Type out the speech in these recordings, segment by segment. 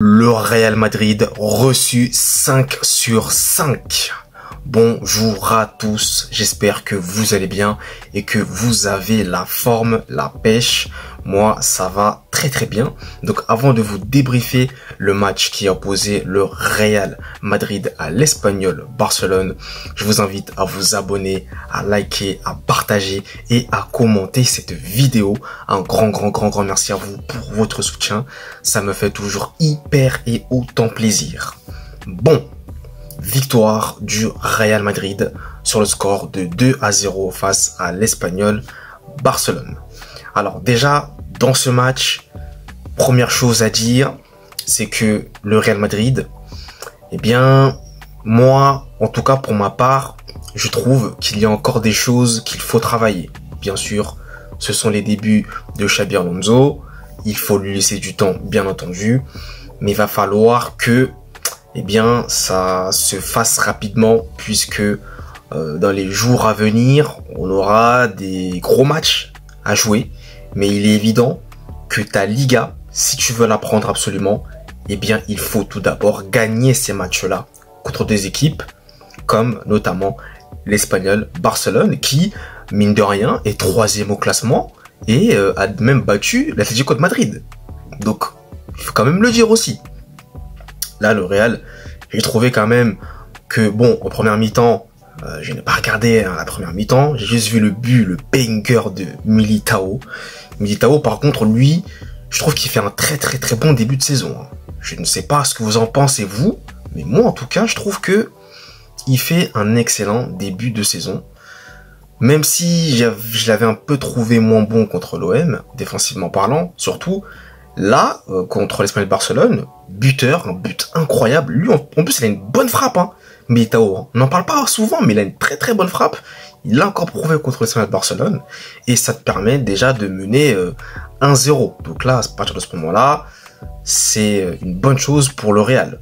Le Real Madrid reçu 5 sur 5. Bonjour à tous, j'espère que vous allez bien et que vous avez la forme, la pêche. Moi, ça va très bien. Donc avant de vous débriefer le match qui a opposé le Real Madrid à l'Espagnol Barcelone, je vous invite à vous abonner, à liker, à partager et à commenter cette vidéo. Un grand merci à vous pour votre soutien. Ça me fait toujours hyper et autant plaisir. Victoire du Real Madrid sur le score de 2-0 face à l'Espagnol Barcelone. Alors déjà, dans ce match, première chose à dire, c'est que le Real Madrid, moi, en tout cas pour ma part, je trouve qu'il y a encore des choses qu'il faut travailler. Bien sûr, ce sont les débuts de Xabi Alonso, il faut lui laisser du temps, bien entendu, mais il va falloir que ça se fasse rapidement puisque dans les jours à venir, on aura des gros matchs à jouer. Mais il est évident que ta Liga, si tu veux la prendre absolument, il faut tout d'abord gagner ces matchs-là contre des équipes comme notamment l'Espagnol Barcelone qui, mine de rien, est 3e au classement et a même battu l'Atlético de Madrid. Donc, il faut quand même le dire aussi. Là, le Real, j'ai trouvé quand même que, en première mi-temps, je n'ai pas regardé la première mi-temps, j'ai juste vu le but, le banger de Militao. Militao, par contre, lui, je trouve qu'il fait un très bon début de saison. Je ne sais pas ce que vous en pensez, vous, mais moi, en tout cas, je trouve que il fait un excellent début de saison. Même si je l'avais un peu trouvé moins bon contre l'OM, défensivement parlant, surtout, là, contre l'Espagnol Barcelone, buteur, un but incroyable. Lui, en plus, il a une bonne frappe, Militao. On n'en parle pas souvent, mais il a une très bonne frappe. Il l'a encore prouvé contre l'Espagnol Barcelone. Et ça te permet déjà de mener 1-0. Donc là, à partir de ce moment-là, c'est une bonne chose pour le Real.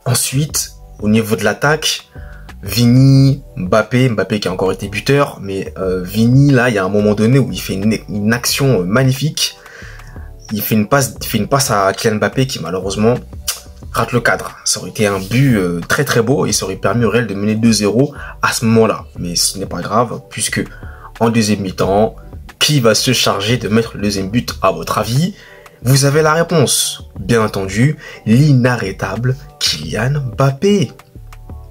Ensuite, au niveau de l'attaque, Vini, Mbappé qui a encore été buteur, mais Vini, là, il y a un moment donné où il fait une action magnifique. Il fait une passe à Kylian Mbappé qui malheureusement rate le cadre. Ça aurait été un but très beau et ça aurait permis au Real de mener 2-0 à ce moment-là. Mais ce n'est pas grave puisque en deuxième mi-temps, qui va se charger de mettre le deuxième but à votre avis? Vous avez la réponse. Bien entendu, l'inarrêtable Kylian Mbappé.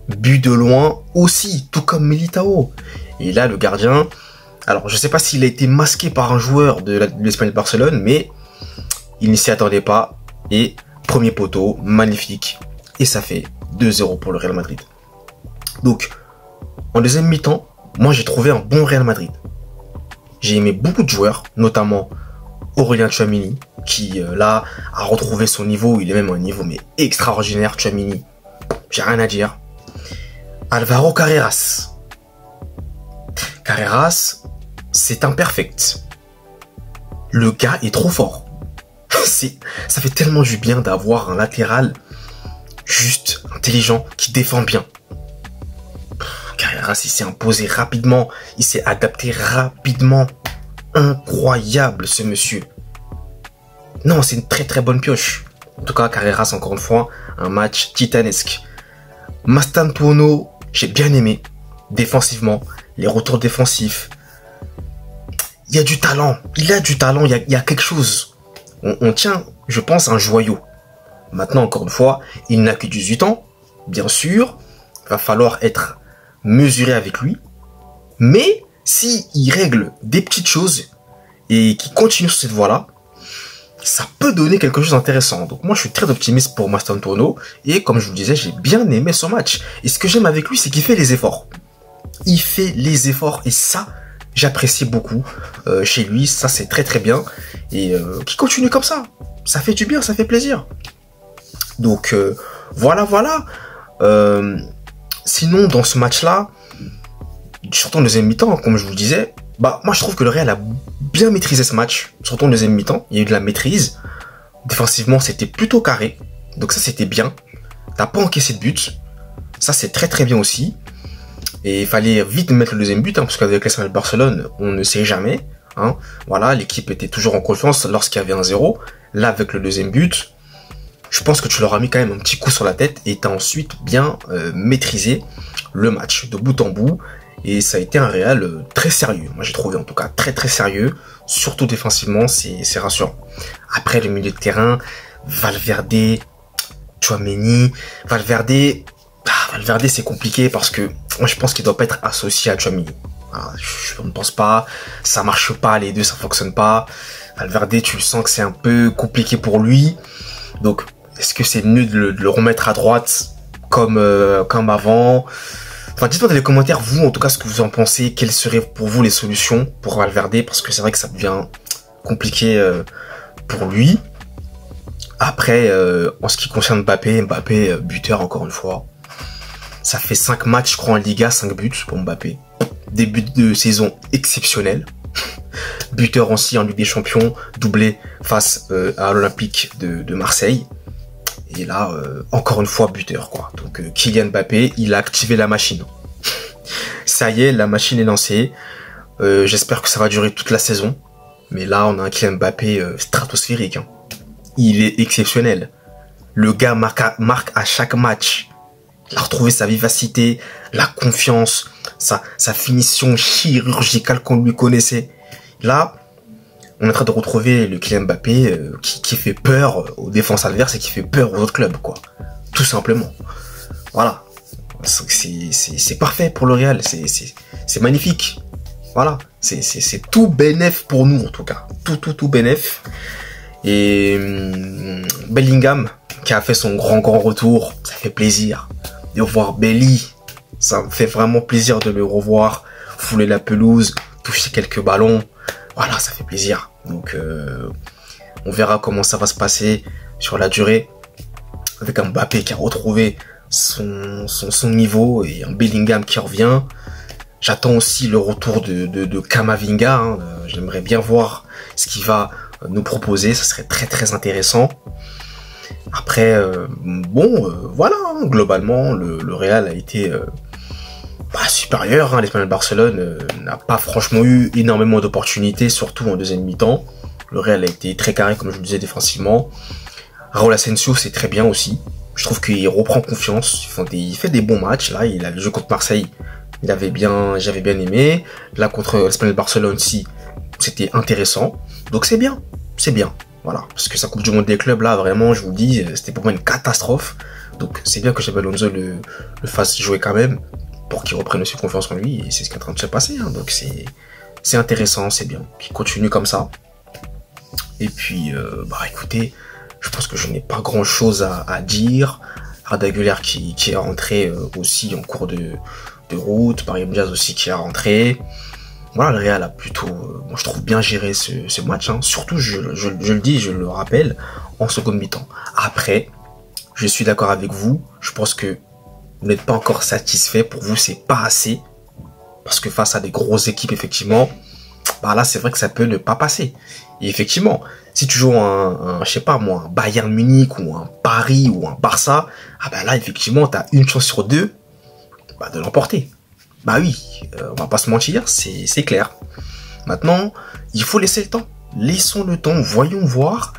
But de loin aussi, tout comme Militao. Et là, le gardien, alors je ne sais pas s'il a été masqué par un joueur de l'Espagnol Barcelone, mais il ne s'y attendait pas et premier poteau, magnifique. Et ça fait 2-0 pour le Real Madrid. Donc, en deuxième mi-temps, moi j'ai trouvé un bon Real Madrid. J'ai aimé beaucoup de joueurs, notamment Aurélien Tchouaméni, qui là a retrouvé son niveau. Il est même à un niveau mais extraordinaire, Tchouaméni. J'ai rien à dire. Alvaro Carreras. Carreras, c'est imperfect. Le gars est trop fort. Ça fait tellement du bien d'avoir un latéral juste, intelligent, qui défend bien. Carreras, il s'est imposé rapidement, il s'est adapté rapidement. Incroyable ce monsieur. Non, c'est une très bonne pioche. En tout cas, Carreras, encore une fois, un match titanesque. Mastantuono, j'ai bien aimé. Défensivement, les retours défensifs. Il y a du talent, il a du talent, il y a quelque chose. On tient, je pense, un joyau. Maintenant, encore une fois, il n'a que 18 ans. Bien sûr, il va falloir être mesuré avec lui. Mais, s'il règle des petites choses et qu'il continue sur cette voie-là, ça peut donner quelque chose d'intéressant. Donc moi, je suis très optimiste pour Mastantuono. Et comme je vous le disais, j'ai bien aimé son match. Et ce que j'aime avec lui, c'est qu'il fait les efforts. Il fait les efforts et ça, j'apprécie beaucoup chez lui, ça c'est très bien. Et qui continue comme ça. Ça fait du bien, ça fait plaisir. Donc voilà. Sinon, dans ce match-là, surtout en deuxième mi-temps, comme je vous le disais, moi je trouve que le Real a bien maîtrisé ce match. Surtout en deuxième mi-temps, il y a eu de la maîtrise. Défensivement, c'était plutôt carré. Donc ça, c'était bien. T'as pas encaissé de but. Ça, c'est très bien aussi. Et il fallait vite mettre le deuxième but, parce qu'avec l'Espagnol Barcelone, on ne sait jamais. Voilà, l'équipe était toujours en confiance lorsqu'il y avait un 0. Là, avec le deuxième but, je pense que tu leur as mis quand même un petit coup sur la tête et tu as ensuite bien maîtrisé le match de bout en bout. Et ça a été un Real très sérieux. Moi, j'ai trouvé en tout cas très très sérieux. Surtout défensivement, c'est rassurant. Après, le milieu de terrain, Valverde, Tchouaméni, Valverde, c'est compliqué parce que moi, je pense qu'il doit pas être associé à Tchouaméni. Je ne pense pas. Ça marche pas, les deux, ça fonctionne pas. Valverde, tu le sens que c'est un peu compliqué pour lui. Donc, est-ce que c'est mieux de le remettre à droite comme avant? Enfin, dites-moi dans les commentaires, vous, en tout cas, ce que vous en pensez. Quelles seraient pour vous les solutions pour Valverde? Parce que c'est vrai que ça devient compliqué pour lui. Après, en ce qui concerne Mbappé, buteur encore une fois. Ça fait 5 matchs, je crois, en Liga, 5 buts pour Mbappé. Début de saison exceptionnel. Buteur aussi en Ligue des Champions, doublé face à l'Olympique de Marseille. Et là, encore une fois, buteur, quoi. Donc, Kylian Mbappé, il a activé la machine. Ça y est, la machine est lancée. J'espère que ça va durer toute la saison. Mais là, on a un Kylian Mbappé stratosphérique. Hein. Il est exceptionnel. Le gars marque à chaque match. Il a retrouvé sa vivacité, la confiance, sa finition chirurgicale qu'on lui connaissait. Là, on est en train de retrouver le Kylian Mbappé qui fait peur aux défenses adverses et qui fait peur aux autres clubs, quoi. Tout simplement. Voilà. C'est parfait pour le Real. C'est magnifique. Voilà. C'est tout bénef pour nous, en tout cas. Tout bénef. Et Bellingham, qui a fait son grand retour, ça fait plaisir. De voir Belly, ça me fait vraiment plaisir de le revoir, fouler la pelouse, toucher quelques ballons. Voilà, ça fait plaisir. Donc, on verra comment ça va se passer sur la durée. Avec un Mbappé qui a retrouvé son niveau et un Bellingham qui revient. J'attends aussi le retour de Camavinga. Hein. J'aimerais bien voir ce qu'il va nous proposer. Ça serait très très intéressant. Après, voilà, hein, globalement, le Real a été supérieur. Hein. L'Espagnol Barcelone n'a pas franchement eu énormément d'opportunités, surtout en deuxième mi-temps. Le Real a été très carré, comme je le disais, défensivement. Raúl Asensio, c'est très bien aussi. Je trouve qu'il reprend confiance. Il fait des bons matchs. Là, il a le jeu contre Marseille. J'avais bien aimé. Là, contre l'Espagnol Barcelone aussi, c'était intéressant. Donc c'est bien. Voilà, parce que sa Coupe du Monde des clubs, là, vraiment, je vous le dis, c'était pour moi une catastrophe. Donc, c'est bien que Xabi Alonso le fasse jouer quand même, pour qu'il reprenne aussi confiance en lui, et c'est ce qui est en train de se passer. Hein. Donc, c'est intéressant, c'est bien. Qu'il continue comme ça. Et puis, écoutez, je pense que je n'ai pas grand-chose à dire. Arda Güler qui est rentré aussi en cours de route. Brahim Diaz aussi qui est rentré. Voilà, le Real a plutôt, moi je trouve, bien géré ce match. Hein. Surtout, je le dis, je le rappelle, en seconde mi-temps. Après, je suis d'accord avec vous. Je pense que vous n'êtes pas encore satisfait. Pour vous, c'est pas assez. Parce que face à des grosses équipes, effectivement, là, c'est vrai que ça peut ne pas passer. Et effectivement, si tu joues un Bayern Munich ou un Paris ou un Barça, là, effectivement, tu as une chance sur deux de l'emporter. Oui, on va pas se mentir, c'est clair. Maintenant, il faut laisser le temps. Laissons le temps, voyons voir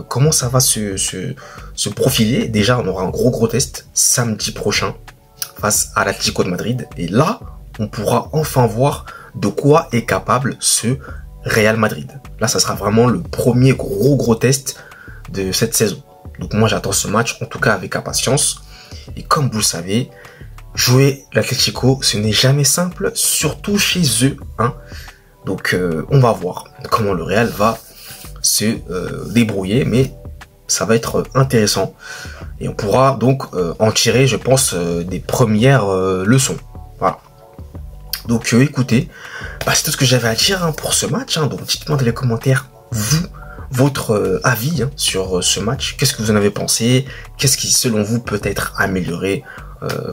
comment ça va se profiler. Déjà, on aura un gros test samedi prochain face à l'Atlético de Madrid. Et là, on pourra enfin voir de quoi est capable ce Real Madrid. Là, ça sera vraiment le premier gros test de cette saison. Donc moi, j'attends ce match, en tout cas avec impatience. Et comme vous le savez, jouer l'Atlético, ce n'est jamais simple, surtout chez eux. Hein. Donc, on va voir comment le Real va se débrouiller, mais ça va être intéressant. Et on pourra donc en tirer, je pense, des premières leçons. Voilà. Donc, écoutez, c'est tout ce que j'avais à dire pour ce match. Hein. Donc, dites-moi dans les commentaires, votre avis sur ce match. Qu'est-ce que vous en avez pensé? Qu'est-ce qui, selon vous, peut être amélioré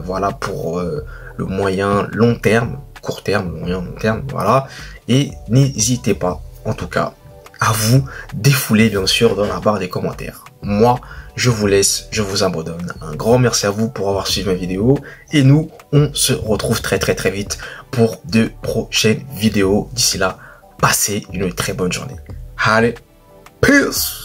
voilà, pour le moyen long terme, court terme, moyen long terme, voilà. Et n'hésitez pas, en tout cas, à vous défouler, bien sûr, dans la barre des commentaires. Moi, je vous laisse, je vous abandonne. Un grand merci à vous pour avoir suivi ma vidéo. Et nous, on se retrouve très vite pour de prochaines vidéos. D'ici là, passez une très bonne journée. Allez, peace!